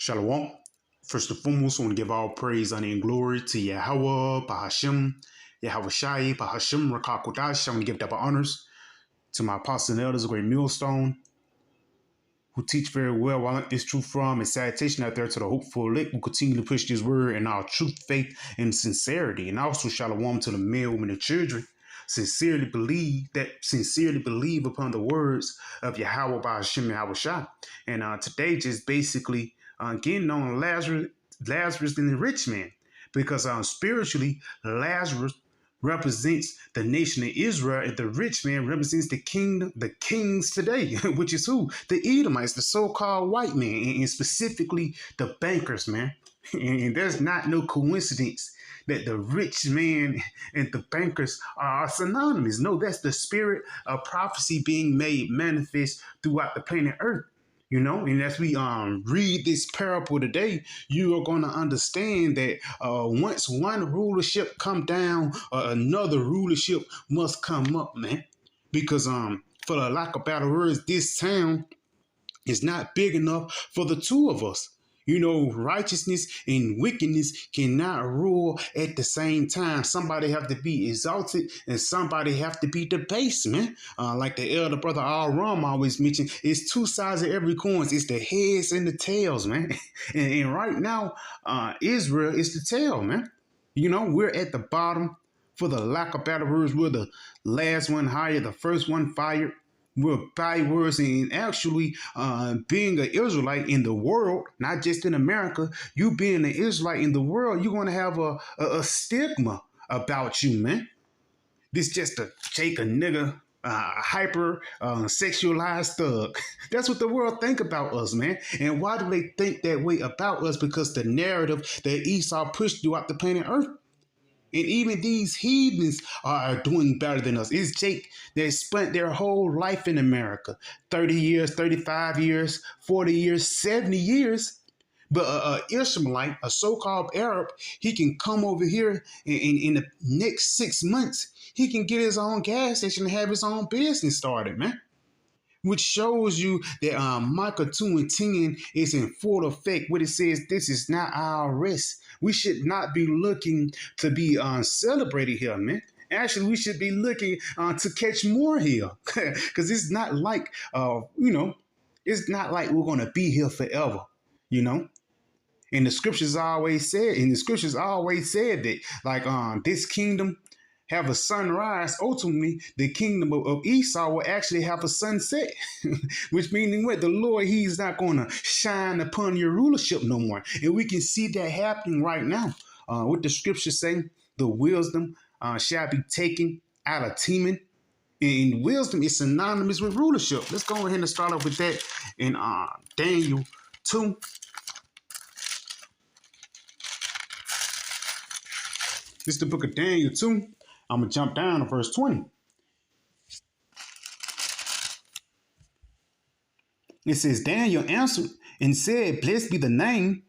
Shalom. First and foremost, I want to give all praise, honor, and glory to Yahweh, Bahashim, Yahweh Shai, Bahashim, Rakakodash. I want to give double honors to my apostles and elders, a great millstone, who teach very well while I learned this truth from, and salutation out there to the hopeful elect who continue to push this word in our truth, faith, and sincerity. And also shalom to the men, women, and children. Sincerely believe upon the words of Yahweh by Hashem Yahweh Shai. And today just basically getting on Lazarus and the rich man. Because spiritually, Lazarus represents the nation of Israel, and the rich man represents the kings today, which is who? The Edomites, the so-called white man, and specifically the bankers, man. And there's not no coincidence that the rich man and the bankers are synonymous. No, that's the spirit of prophecy being made manifest throughout the planet Earth. You know, and as we read this parable today, you are going to understand that once one rulership come down, another rulership must come up, man. Because for the lack of better words, this town is not big enough for the two of us. You know, righteousness and wickedness cannot rule at the same time. Somebody have to be exalted and somebody have to be debased, man. Like the elder brother Al-Ram always mentioned, it's two sides of every coin. It's the heads and the tails, man. And right now, Israel is the tail, man. You know, we're at the bottom. For the lack of better words, we're the last one hired, the first one fired. We're backwards, and actually being an Israelite in the world, not just in America, you being an Israelite in the world, you're going to have a stigma about you, man. This just to take a nigga hyper sexualized thug. That's what the world think about us, man. And why do they think that way about us? Because the narrative that Esau pushed throughout the planet Earth. And even these heathens are doing better than us. It's Jake that spent their whole life in America. 30 years, 35 years, 40 years, 70 years. But an Ishmaelite, a so-called Arab, he can come over here in the next 6 months. He can get his own gas station and have his own business started, man. Which shows you that Micah 2 and 10 is in full effect. What it says, this is not our rest. We should not be looking to be celebrated here, man. Actually, we should be looking to catch more here. Because it's not like, it's not like we're going to be here forever, you know. And the scriptures always said, that, like, this kingdom have a sunrise. Ultimately, the kingdom of Esau will actually have a sunset, which meaning what? The Lord, he's not going to shine upon your rulership no more. And we can see that happening right now. What the scriptures say, the wisdom shall be taken out of teeming. And wisdom is synonymous with rulership. Let's go ahead and start off with that in Daniel 2. This is the book of Daniel 2. I'm going to jump down to verse 20. It says, Daniel answered and said, blessed be the name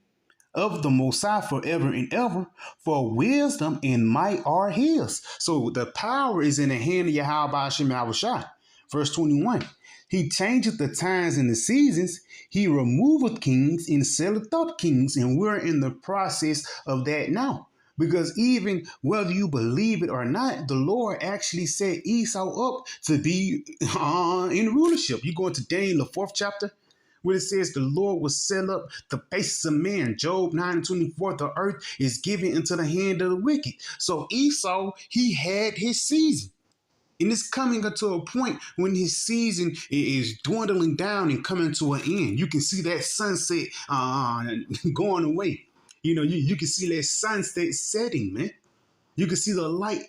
of the Most High forever and ever, for wisdom and might are his. So the power is in the hand of Yahweh Hashem Yahweh Shai. Verse 21. He changeth the times and the seasons. He removeth kings and setteth up kings. And we're in the process of that now. Because even whether you believe it or not, the Lord actually set Esau up to be in rulership. You go into Daniel, the 4th chapter, where it says the Lord will set up the basis of man. Job 9:24, the earth is given into the hand of the wicked. So Esau, he had his season. And it's coming to a point when his season is dwindling down and coming to an end. You can see that sunset going away. You know, you can see that sunset setting, man. You can see the light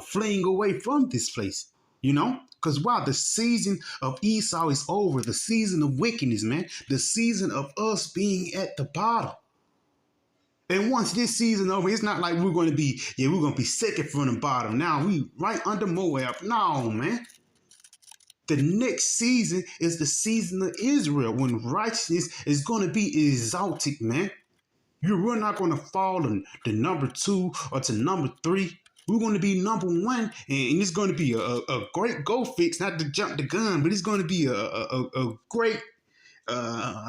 fleeing away from this place, you know? Because, wow, the season of Esau is over. The season of wickedness, man. The season of us being at the bottom. And once this season over, it's not like we're going to be second from the bottom. Now we right under Moab. No, man. The next season is the season of Israel, when righteousness is going to be exalted, man. We're not going to fall to number 2 or to number 3. We're going to be number 1, and it's going to be a great go fix, not to jump the gun, but it's going to be a great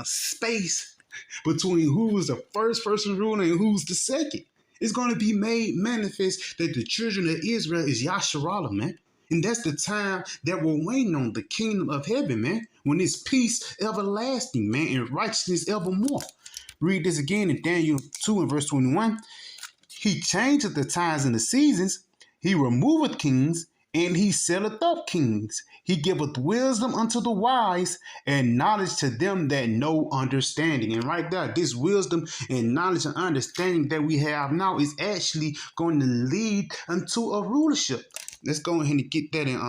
space between who was the first person ruling and who's the second. It's going to be made manifest that the children of Israel is Yasharallah, man. And that's the time that we're waiting on the kingdom of heaven, man. When it's peace everlasting, man, and righteousness evermore. Read this again in Daniel 2 and verse 21. He changeth the times and the seasons. He removeth kings, and he setteth up kings. He giveth wisdom unto the wise, and knowledge to them that know understanding. And right there, this wisdom and knowledge and understanding that we have now is actually going to lead unto a rulership. Let's go ahead and get that in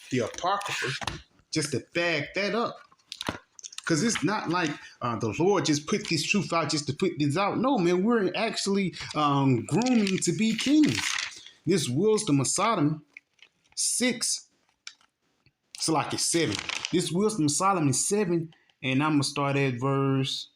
the Apocrypha, just to back that up. Because it's not like the Lord just put this truth out just to put this out. No, man, we're actually grooming to be kings. This wisdom of Solomon 6, it's like it's 7. This wisdom of Solomon 7, and I'm going to start at verse.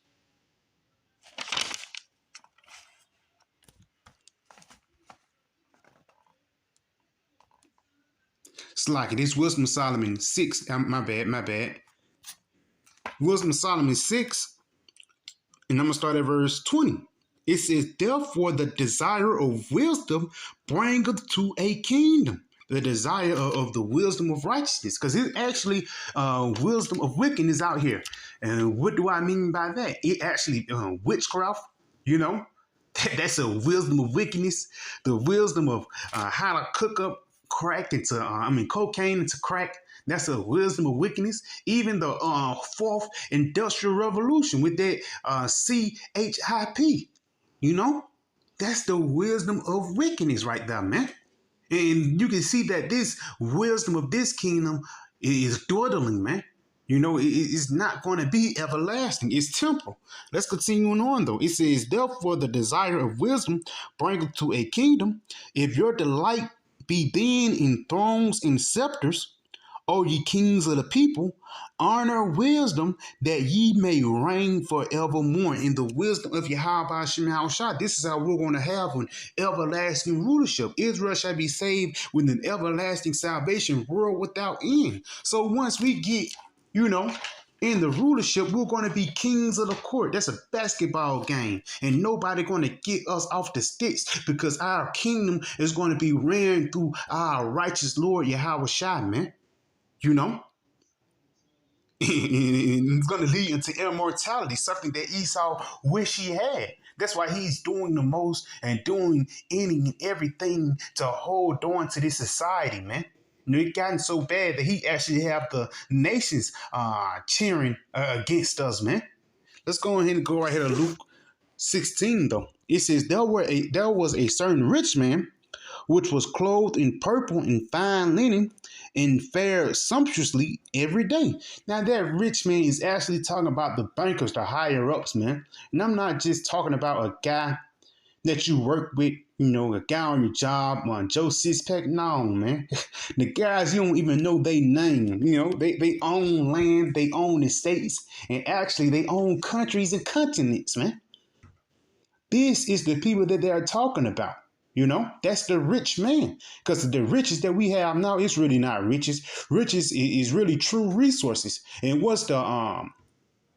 It's like this wisdom of Solomon 6. My bad. Wisdom of Solomon 6, and I'm going to start at verse 20. It says, therefore the desire of wisdom bringeth to a kingdom. The desire of the wisdom of righteousness. Because it's actually wisdom of wickedness out here. And what do I mean by that? It actually, witchcraft, you know. That's a wisdom of wickedness. The wisdom of how to cook up crack into, cocaine into crack. That's a wisdom of wickedness. Even the fourth industrial revolution with that CHIP, you know, that's the wisdom of wickedness right there, man. And you can see that this wisdom of this kingdom is dwindling, man. You know, it's not going to be everlasting. It's temporal. Let's continue on, though. It says, therefore, the desire of wisdom bringeth to a kingdom. If your delight be then in thrones and scepters, O ye kings of the people, honor wisdom, that ye may reign forevermore. In the wisdom of Yahweh Shem Shah, this is how we're going to have an everlasting rulership. Israel shall be saved with an everlasting salvation, world without end. So once we get, you know, in the rulership, we're going to be kings of the court. That's a basketball game. And nobody going to get us off the sticks, because our kingdom is going to be ran through our righteous Lord Yahweh Shah, man. You know, it's going to lead into immortality, something that Esau wish he had. That's why he's doing the most and doing any and everything to hold on to this society, man. You know, it gotten so bad that he actually have the nations cheering against us, man. Let's go ahead and go right here to Luke 16, though. It says, there was a certain rich man which was clothed in purple and fine linen, and fared sumptuously every day. Now, that rich man is actually talking about the bankers, the higher ups, man. And I'm not just talking about a guy that you work with, you know, a guy on your job, on Joe Sixpack. No, man. The guys, you don't even know their name. You know, they own land, they own estates, and actually they own countries and continents, man. This is the people that they're talking about. You know, that's the rich man, because the riches that we have now is really not riches. Riches is really true resources. And what's the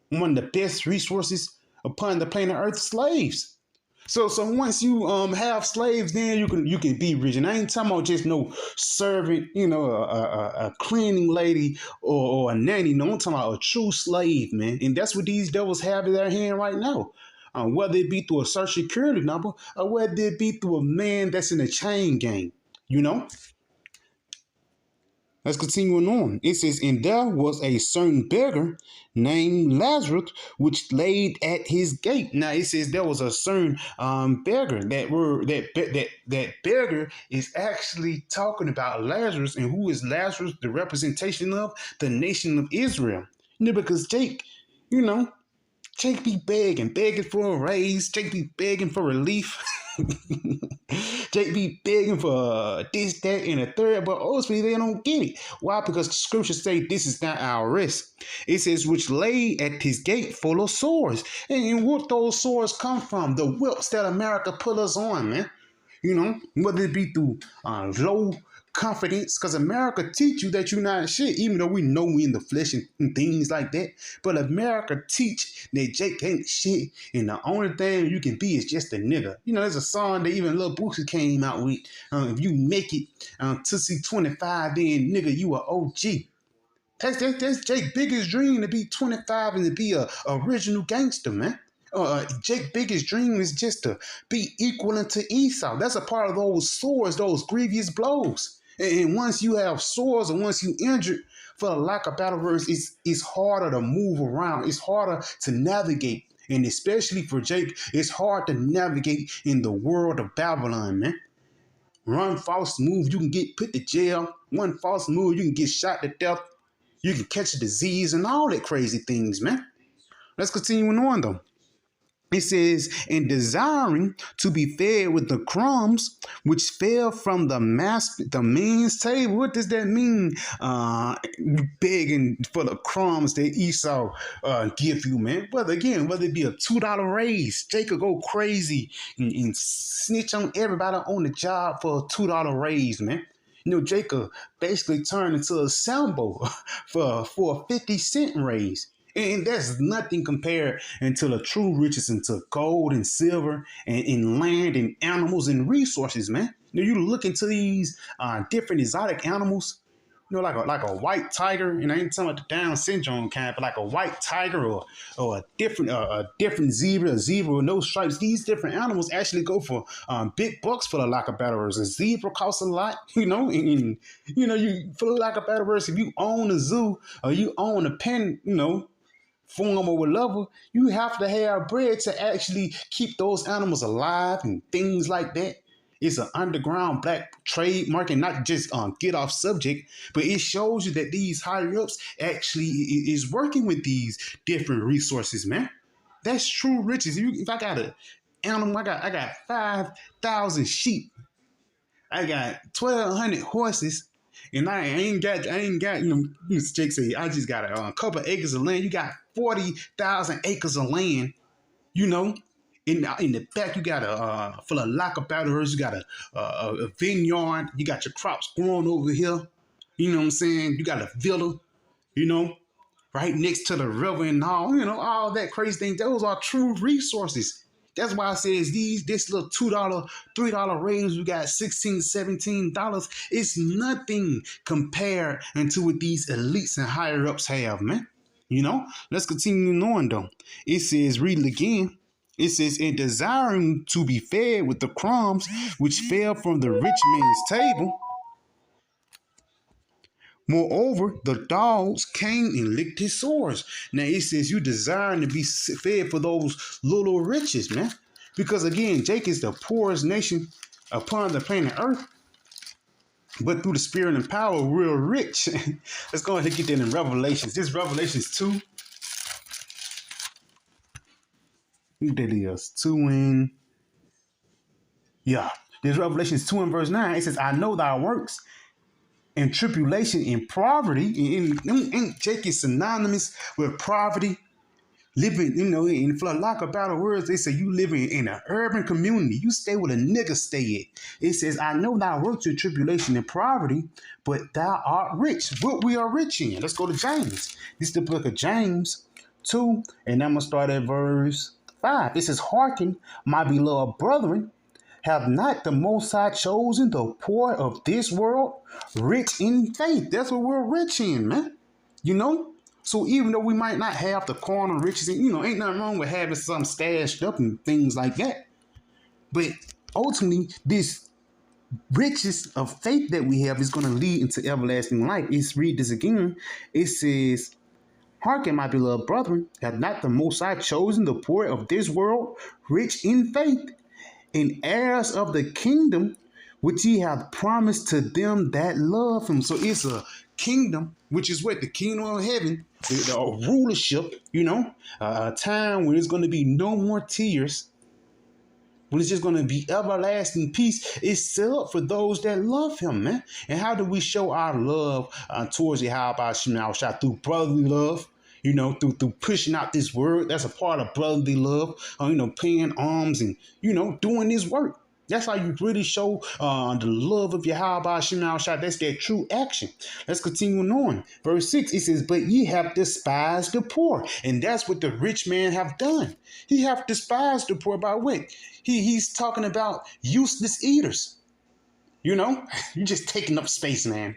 one of the best resources upon the planet Earth? Slaves. So once you have slaves, then you can be rich. And I ain't talking about just no servant, you know, a cleaning lady or a nanny. No, I'm talking about a true slave, man. And that's what these devils have in their hand right now. Whether it be through a social security number or whether it be through a man that's in a chain gang, you know? Let's continue on. It says, and there was a certain beggar named Lazarus, which laid at his gate. Now it says there was a certain beggar. That beggar is actually talking about Lazarus. And who is Lazarus? The representation of the nation of Israel. You know, because Jake, you know, Jake be begging for a raise. Jake be begging for relief. Jake be begging for this, that, and a third, but ultimately they don't get it. Why? Because the scriptures say this is not our rest. It says, which lay at his gate full of sores. And what those sores come from? The whips that America put us on, man. You know, whether it be through low confidence, because America teach you that you're not shit, even though we know we in the flesh and things like that. But America teach that Jake ain't shit, and the only thing you can be is just a nigga. You know, there's a song that even Lil Boosie came out with. If you make it to see 25, then nigga, you a OG. That's Jake's biggest dream, to be 25 and to be a original gangster, man. Jake's biggest dream is just to be equal to Esau. That's a part of those sores, those grievous blows. And once you have sores and once you injured, for the lack of better words, it's harder to move around. It's harder to navigate. And especially for Jake, it's hard to navigate in the world of Babylon, man. One false move, you can get put to jail. One false move, you can get shot to death. You can catch a disease and all that crazy things, man. Let's continue on, though. It says, in desiring to be fed with the crumbs which fell from the man's table. What does that mean? Begging for the crumbs that Esau give you, man. Whether it be a $2 raise, Jake could go crazy and snitch on everybody on the job for a $2 raise, man. You know, Jacob basically turned into a sample for a 50-cent raise. And that's nothing compared into the true riches into gold and silver and in land and animals and resources, man. You know, you look into these different exotic animals, you know, like a white tiger, and I ain't talking about the Down syndrome kind, but like a white tiger or a different zebra, a zebra with no stripes. These different animals actually go for big bucks, for the lack of better words. A zebra costs a lot, you know, and you know, you, for the lack of better words, if you own a zoo or you own a pen, you know, form or whatever, you have to have bread to actually keep those animals alive and things like that. It's an underground black trade market, not just get off subject, but it shows you that these higher ups actually is working with these different resources, man. That's true riches. If I got an animal, I got 5,000 sheep, I got 1,200 horses, and I ain't got, you know, Mr. Jake say, I just got a couple acres of land. You got 40,000 acres of land, you know. In the back, you got for the lack of better words, you got a vineyard. You got your crops growing over here. You know what I'm saying? You got a villa, you know, right next to the river and all, you know, all that crazy thing. Those are true resources. That's why I says this little $2, $3 raise, we got $16, $17. It's nothing compared to what these elites and higher ups have, man. You know, let's continue on though. It says, read it again. It says, in desiring to be fed with the crumbs which fell from the rich man's table. Moreover, the dogs came and licked his sores. Now it says you desiring to be fed for those little riches, man. Because again, Jake is the poorest nation upon the planet Earth. But through the spirit and power, we're rich. Let's go ahead and get that in Revelations. This Revelations 2. That is 2 in. Yeah. This Revelations 2 and verse 9. It says, I know thy works and tribulation and poverty. And Jake is synonymous with poverty. Living, you know, and for a lack of better words, they say you live in an urban community. You stay where the niggas stay at. It says, I know thy works and tribulation and poverty, but thou art rich. What we are rich in. Let's go to James. This is the book of James 2, and I'm going to start at verse 5. It says, hearken, my beloved brethren, have not the Most High chosen the poor of this world rich in faith? That's what we're rich in, man. You know? So even though we might not have the carnal riches, and, you know, ain't nothing wrong with having some stashed up and things like that. But ultimately, this riches of faith that we have is going to lead into everlasting life. Let's read this again. It says, hearken, my beloved brethren, have not the Most High chosen the poor of this world rich in faith, and heirs of the kingdom which he hath promised to them that love him. So it's a kingdom, which is what? The kingdom of heaven, the rulership, you know, a time when there's going to be no more tears, when it's just going to be everlasting peace. It's set up for those that love him, man. And how do we show our love towards Yahweh Shemashah? Through brotherly love. You know, through pushing out this word. That's a part of brotherly love. You know, paying alms and, you know, doing this work. That's how you really show the love of Yahweh Shema Shai. That's their true action. Let's continue on. Verse 6, it says, but ye have despised the poor. And that's what the rich man have done. He have despised the poor by what? He's talking about useless eaters. You know, you're just taking up space, man.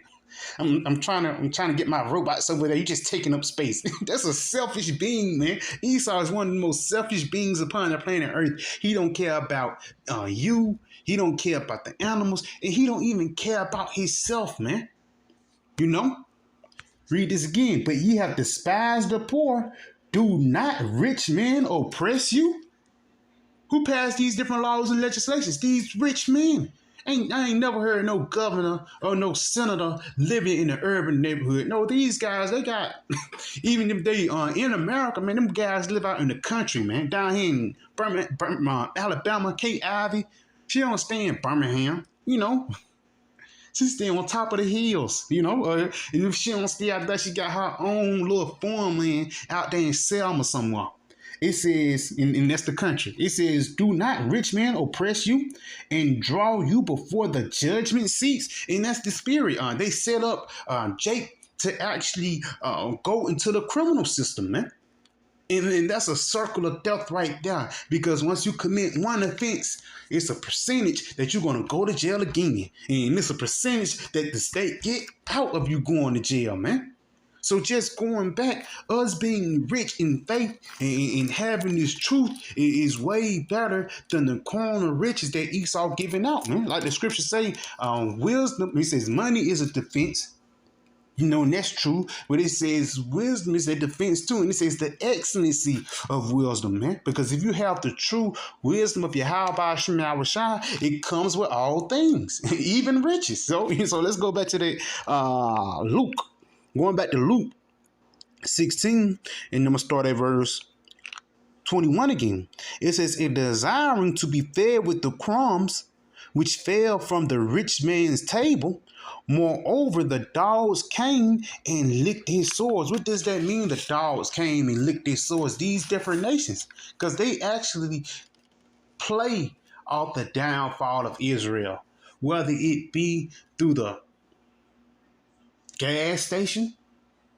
I'm trying to get my robots over there. You're just taking up space. That's a selfish being, man. Esau is one of the most selfish beings upon the planet Earth. He don't care about you. He don't care about the animals, and he don't even care about himself, man. You know? Read this again. But ye have despised the poor. Do not rich men oppress you? Who passed these different laws and legislations? These rich men. I ain't never heard no governor or no senator living in an urban neighborhood. No, these guys, they got, even if they in America, man, them guys live out in the country, man. Down here in Birmingham, Alabama, Kate Ivy, she don't stay in Birmingham, you know. She stay on top of the hills, you know. And if she don't stay out there, she got her own little farmland out there in Selma somewhere. It says, and that's the country. It says, do not rich men oppress you and draw you before the judgment seats. And that's the spirit. They set up Jake to actually go into the criminal system, man. And that's a circle of death right there. Because once you commit one offense, it's a percentage that you're going to go to jail again. And it's a percentage that the state get out of you going to jail, man. So just going back, us being rich in faith and having this truth is way better than the carnal riches that Esau giving out, man. Like the scriptures say, wisdom, it says money is a defense. You know, and that's true. But it says wisdom is a defense too. And it says the excellency of wisdom, man. Because if you have the true wisdom of Yahweh Shema Shai, it comes with all things, even riches. So let's go back to the Luke. Going back to Luke 16, and I'm going to start at verse 21 again. It says, if desiring to be fed with the crumbs which fell from the rich man's table, moreover, the dogs came and licked his sores. What does that mean? The dogs came and licked his sores. These different nations, because they actually play off the downfall of Israel, whether it be through the gas station,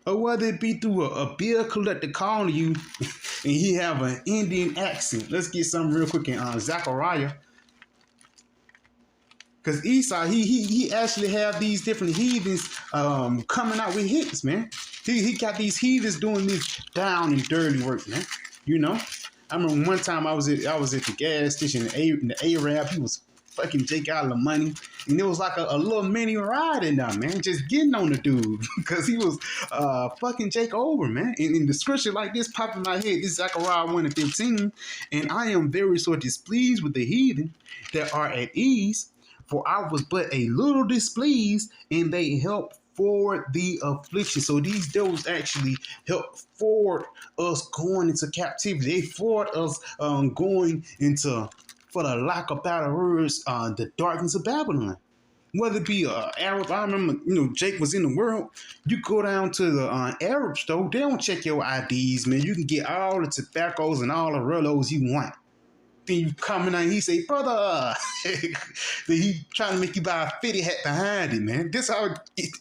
or whether it be through a bill collector calling you and he have an Indian accent. Let's get something real quick in Zechariah. Because Esau, he actually have these different heathens coming out with hits, man. He got these heathens doing this down and dirty work, man. You know? I remember one time I was at the gas station and the Arab, he was fucking Jake out of the money. And it was like a little mini ride in there, man. Just getting on the dude. Because he was fucking Jake over, man. And the scripture like this popped in my head. This is Zechariah 1:15. And I am very sore displeased with the heathen that are at ease. For I was but a little displeased, and they helped forward the affliction. So these devils actually help forward us going into captivity. They forward us going into, for the lack of better words, the darkness of Babylon. Whether it be Arab, I remember, Jake was in the world. You go down to the Arab store, they don't check your IDs, man. You can get all the tobaccos and all the Rellos you want. Then you coming out, he say, brother, then he trying to make you buy a fitty hat behind it, man. This how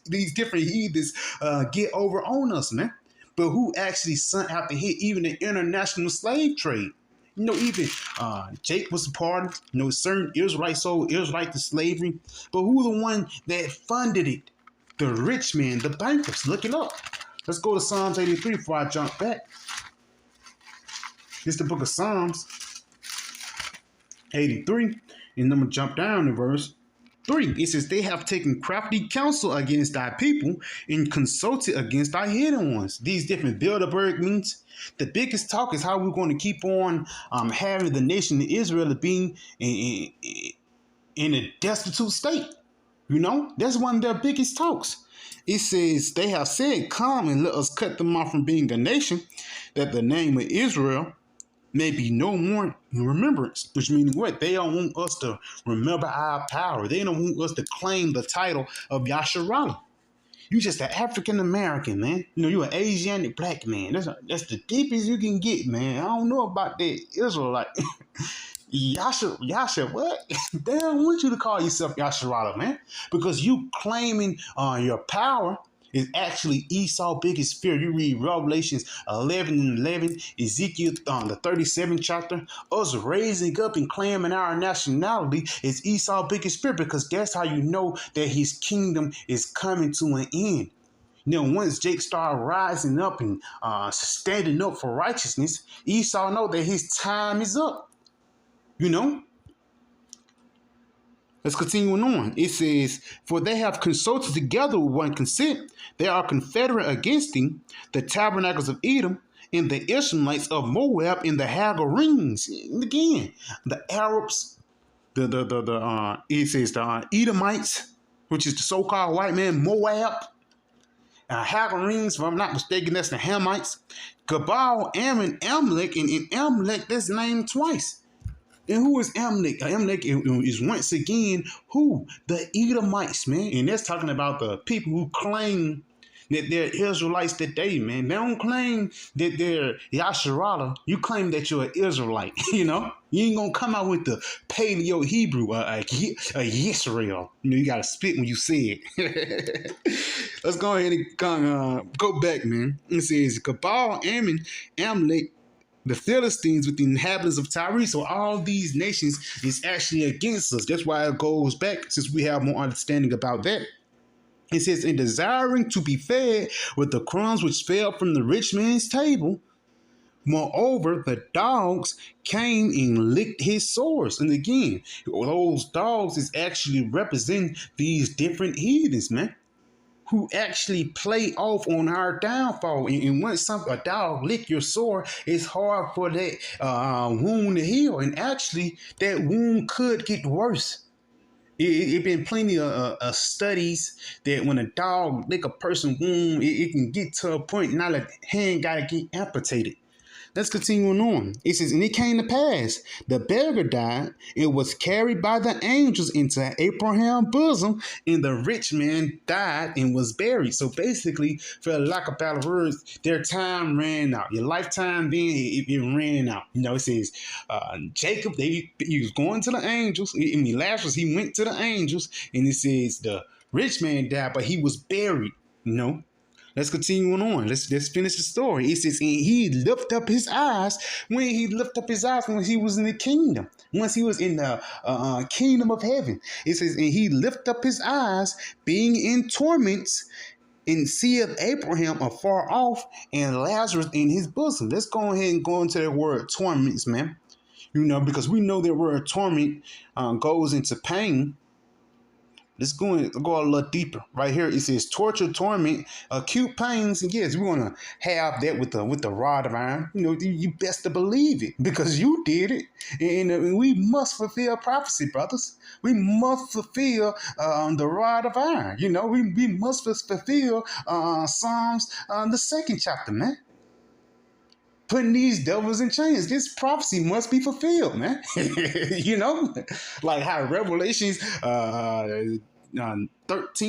these different heathens get over on us, man. But who actually sent out to hit even the international slave trade? Even Jake was a part of, certain Israelites sold Israelites to slavery. But who the one that funded it? The rich man, the bankers. Look it up. Let's go to Psalms 83 before I jump back. This is the book of Psalms 83, and I'm going to jump down to verse 3. It says, they have taken crafty counsel against thy people and consulted against thy hidden ones. These different Bilderberg means the biggest talk is how we're going to keep on having the nation of Israel being in a destitute state. That's one of their biggest talks. It says, they have said, come and let us cut them off from being a nation, that the name of Israel may be no more in remembrance, which means what? They don't want us to remember our power. They don't want us to claim the title of Yasharala. You just an African American, man. You an Asiatic black man. That's the deepest you can get, man. I don't know about that Israelite. Yasha, what? They don't want you to call yourself Yasharala, man, because you claiming your power is actually Esau's biggest fear. You read Revelations 11 and 11, Ezekiel, the 37th chapter. Us raising up and claiming our nationality is Esau's biggest fear, because that's how you know that his kingdom is coming to an end. You know, once Jake started rising up and standing up for righteousness, Esau know that his time is up. You know, let's continue on. It says, "For they have consulted together with one consent. They are confederate against him, the tabernacles of Edom, and the Ishmaelites of Moab, and the Hagarenes." And again, the Arabs, it says the Edomites, which is the so-called white man, Moab, Hagarenes, if I'm not mistaken, that's the Hamites, Gabal, Ammon, Amalek, and Amalek, that's named twice. And who is Amalek? Amalek is once again who? The Edomites, man. And that's talking about the people who claim that they're Israelites today, man. They don't claim that they're Yasharala. You claim that you're an Israelite, you know? You ain't gonna come out with the Paleo Hebrew, a Yisrael. You know, you gotta spit when you say it. Let's go ahead and go back, man. It says, Gabal, Ammon, Amalek, the Philistines with the inhabitants of Tyre. So all these nations is actually against us. That's why it goes back, since we have more understanding about that. It says, "In desiring to be fed with the crumbs which fell from the rich man's table, moreover, the dogs came and licked his sores." And again, those dogs is actually representing these different heathens, man, who actually play off on our downfall. And once a dog lick your sore, it's hard for that wound to heal. And actually, that wound could get worse. It been plenty of studies that when a dog lick a person's wound, it can get to a point now that hand got to get amputated. Let's continue on. It says, "And it came to pass, the beggar died and was carried by the angels into Abraham's bosom, and the rich man died and was buried." So basically, for lack of better words, their time ran out. Your lifetime then, it ran out. You know, it says, Jacob, he was going to the angels. I mean, Lazarus, he went to the angels, and it says the rich man died, but he was buried, you know. Let's continue on. Let's finish the story. It says, "And he lifted up his eyes." When he lifted up his eyes, when he was in the kingdom, once he was in the kingdom of heaven. It says, "And he lifted up his eyes, being in torments, and seeth Abraham afar off, and Lazarus in his bosom." Let's go ahead and go into that word torments, man. You know, because we know that word torment goes into pain. Let's go a little deeper. Right here, it says torture, torment, acute pains. And yes, we want to have that with the rod of iron. You know, you best to believe it, because you did it. And we must fulfill prophecy, brothers. We must fulfill the rod of iron. You know, we must fulfill Psalms, the 2nd chapter, man. Putting these devils in chains. This prophecy must be fulfilled, man. You know, like how Revelations 13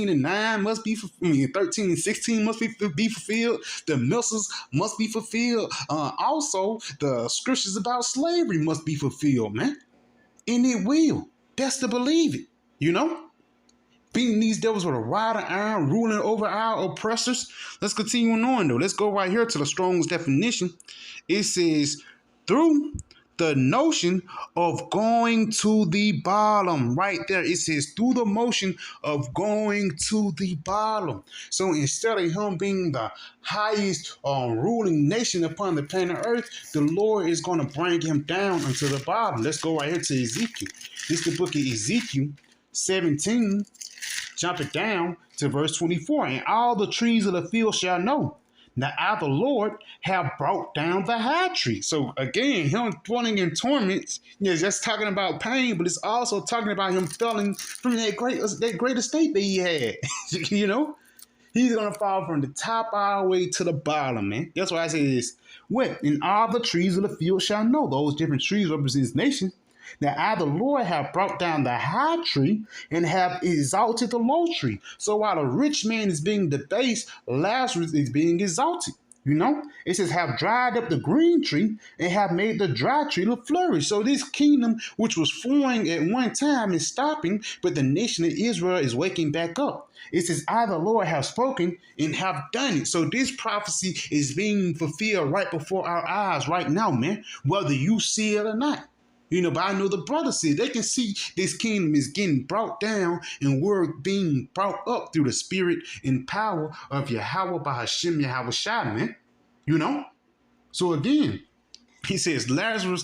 and 9 must be, 13 and 16 must be fulfilled. The missiles must be fulfilled. Also, the scriptures about slavery must be fulfilled, man. And it will. That's to believe it, you know? Beating these devils with a rod of iron, ruling over our oppressors. Let's continue on, though. Let's go right here to the Strong's definition. It says, "Through the notion of going to the bottom." Right there, it says, "through the motion of going to the bottom." So instead of him being the highest ruling nation upon the planet Earth, the Lord is going to bring him down into the bottom. Let's go right here to Ezekiel. This is the book of Ezekiel 17. Jump it down to verse 24. "And all the trees of the field shall know that I, the Lord, have brought down the high tree." So again, him dwelling in torments, that's talking about pain, but it's also talking about him falling from that great estate that he had. You know, he's gonna fall from the top all the way to the bottom, man. That's why I say this. What? "And all the trees of the field shall know." Those different trees represent nations. "That I, the Lord, have brought down the high tree and have exalted the low tree." So while the rich man is being debased, Lazarus is being exalted. It says, have dried up the green tree and have made the dry tree to flourish. So this kingdom, which was forming at one time, is stopping, but the nation of Israel is waking back up. It says, I, the Lord, have spoken and have done it. So this prophecy is being fulfilled right before our eyes right now, man, whether you see it or not. But I know the brothers see, they can see this kingdom is getting brought down and we're being brought up through the spirit and power of Yahweh by Hashem Yahweh Shai, man. So again, he says Lazarus,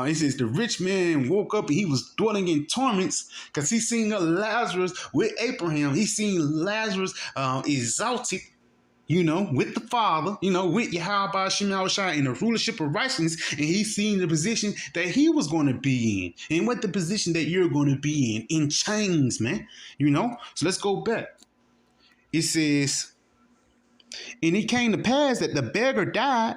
he says the rich man woke up and he was dwelling in torments because he seen Lazarus with Abraham. He seen Lazarus exalted, with the Father, with Yahweh Hashem Yahweh Shai in the rulership of righteousness, and he's seen the position that he was going to be in, and what the position that you're going to be in chains, man. So let's go back. It says, and it came to pass that the beggar died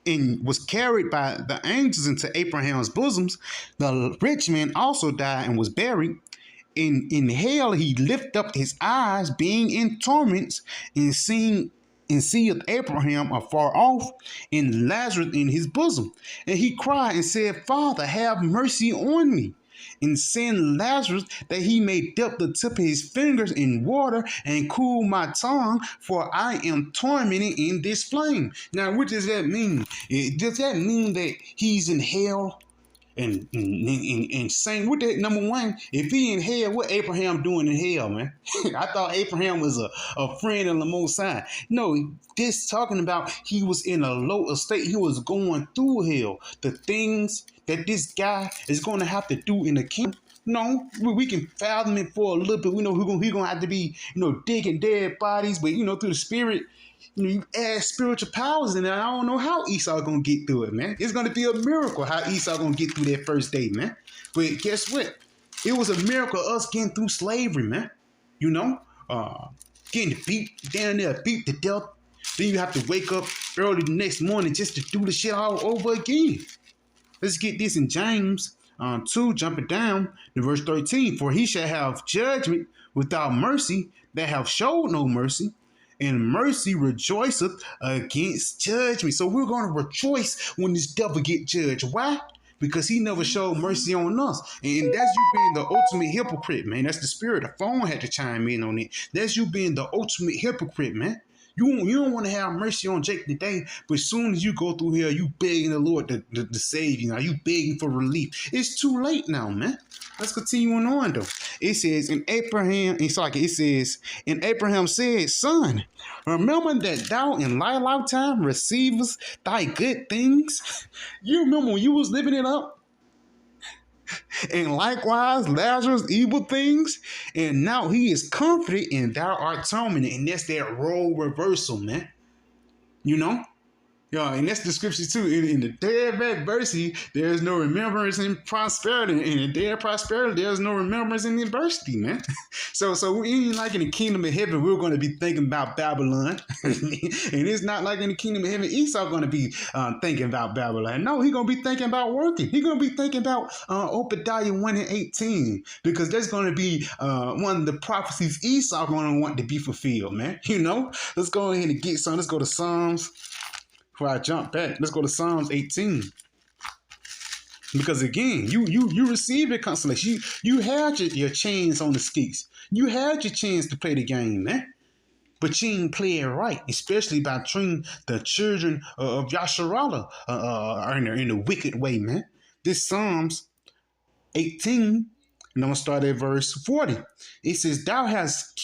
and was carried by the angels into Abraham's bosoms. The rich man also died and was buried. In hell he lifted up his eyes, being in torments, and seeth Abraham afar off, and Lazarus in his bosom. And he cried and said, Father, have mercy on me, and send Lazarus that he may dip the tip of his fingers in water and cool my tongue, for I am tormented in this flame. Now, what does that mean? Does that mean that he's in hell? And saying, what that, number one, if he in hell, what Abraham doing in hell, man? I thought Abraham was a friend of the Most High. No, this talking about he was in a low estate. He was going through hell. The things that this guy is going to have to do in the kingdom. No, we can fathom it for a little bit. We know he's going to have to be, digging dead bodies, but, through the spirit, you add spiritual powers in there. I don't know how Esau going to get through it, man. It's going to be a miracle how Esau going to get through that first day, man. But guess what? It was a miracle us getting through slavery, man. Getting beat down there, beat to death. Then you have to wake up early the next morning just to do the shit all over again. Let's get this in James 2, jumping down to verse 13. For he shall have judgment without mercy that have showed no mercy, and mercy rejoiceth against judgment. So we're going to rejoice when this devil get judged. Why? Because he never showed mercy on us. And that's you being the ultimate hypocrite, man. That's the spirit. The phone had to chime in on it. That's you being the ultimate hypocrite, man. You don't want to have mercy on Jake today, but as soon as you go through here, you begging the Lord to save you. Now you begging for relief. It's too late now, man. Let's continue on though. It says, and Abraham said, Son, remember that thou in thy lifetime receivest thy good things. You remember when you was living it up? And likewise Lazarus evil things, and now he is comforted and thou art tormented. And that's that role reversal, man. Yeah, and that's the scripture too. In the day of adversity, there is no remembrance in prosperity. In the day of prosperity, there is no remembrance in adversity, man. So we ain't like in the kingdom of heaven, we're going to be thinking about Babylon. And it's not like in the kingdom of heaven, Esau going to be thinking about Babylon. No, he's going to be thinking about working. He's going to be thinking about Obadiah 1 and 18, because that's going to be one of the prophecies Esau going to want to be fulfilled, man. Let's go ahead and get some. Let's go to Psalms. Before I jump back, let's go to Psalms 18. Because again, you received your consolation. You had your chains on the skates. You had your chance to play the game, man. But you didn't play it right, especially by treating the children of Yasharallah in a wicked way, man. This Psalms 18, and I'm going to start at verse 40. It says, Thou hast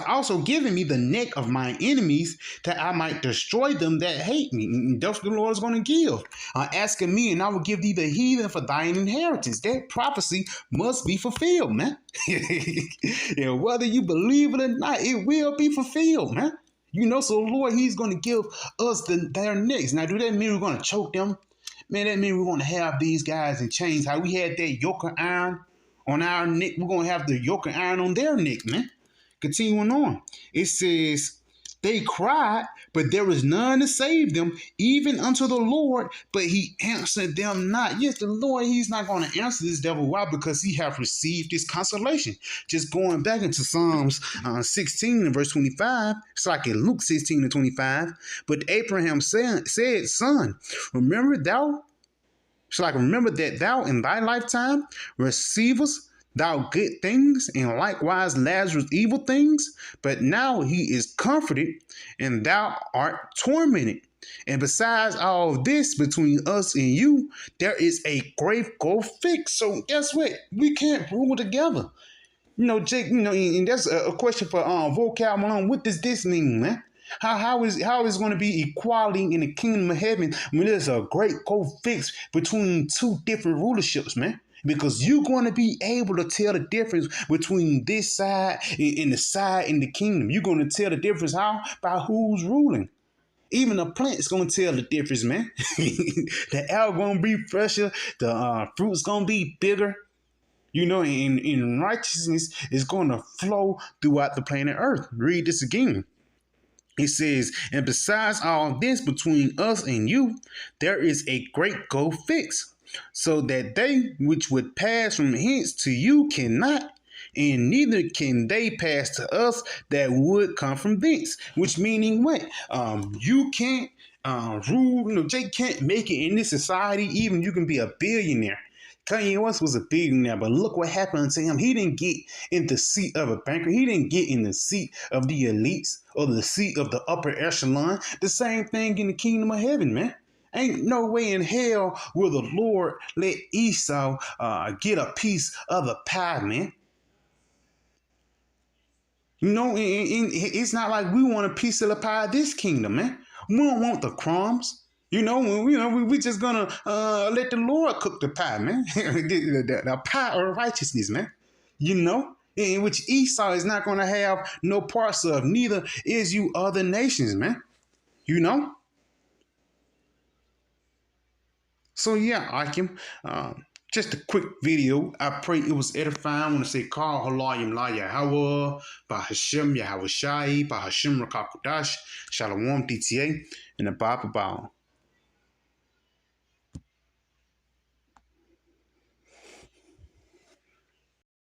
also given me the neck of my enemies, that I might destroy them that hate me. And that's what the Lord is going to give. Asking me, and I will give thee the heathen for thine inheritance. That prophecy must be fulfilled, man. Yeah, whether you believe it or not, it will be fulfilled, man. So Lord, he's going to give us their necks. Now, do that mean we're going to choke them? Man, that means we're going to have these guys in chains. How we had that yoke of iron on our neck, we're going to have the yoke of iron on their neck, man. Continuing on, it says, They cried, but there was none to save them, even unto the Lord, but he answered them not. Yes, the Lord, he's not going to answer this devil. Why? Because he have received his consolation. Just going back into Psalms 16 and verse 25, it's like in Luke 16 and 25, but Abraham said, son, remember that thou in thy lifetime receivest thou good things, and likewise Lazarus evil things, but now he is comforted, and thou art tormented. And besides all this, between us and you, there is a great gulf fixed. So guess what? We can't rule together. Jake, and that's a question for Vocab Malone. What does this mean, man? How is going to be equality in the kingdom of heaven when there's a great gulf fixed between two different rulerships, man? Because you're going to be able to tell the difference between this side and the side in the kingdom. You're going to tell the difference how? By who's ruling. Even the plant's going to tell the difference, man. The air going to be fresher. The fruit's going to be bigger. And righteousness is going to flow throughout the planet Earth. Read this again. It says, and besides all this, between us and you, there is a great gulf fixed, so that they which would pass from hence to you cannot, and neither can they pass to us that would come from thence. Which meaning what? You can't rule. Jake can't make it in this society. Even you can be a billionaire. Kanye West was a billionaire, but look what happened to him. He didn't get in the seat of a banker. He didn't get in the seat of the elites or the seat of the upper echelon. The same thing in the kingdom of heaven, man. Ain't no way in hell will the Lord let Esau get a piece of the pie, man. It's not like we want a piece of the pie of this kingdom, man. We don't want the crumbs. We just gonna let the Lord cook the pie, man. the pie of righteousness, man. In which Esau is not gonna have no parts of. Neither is you other nations, man. So yeah, Akim. Just a quick video. I pray it was edifying. I want to say, Call Halayim La Yahweh, Bahashem Yahweh Shai, Bahashem Rakakudash, Shalom DTA, and the Bible Bow.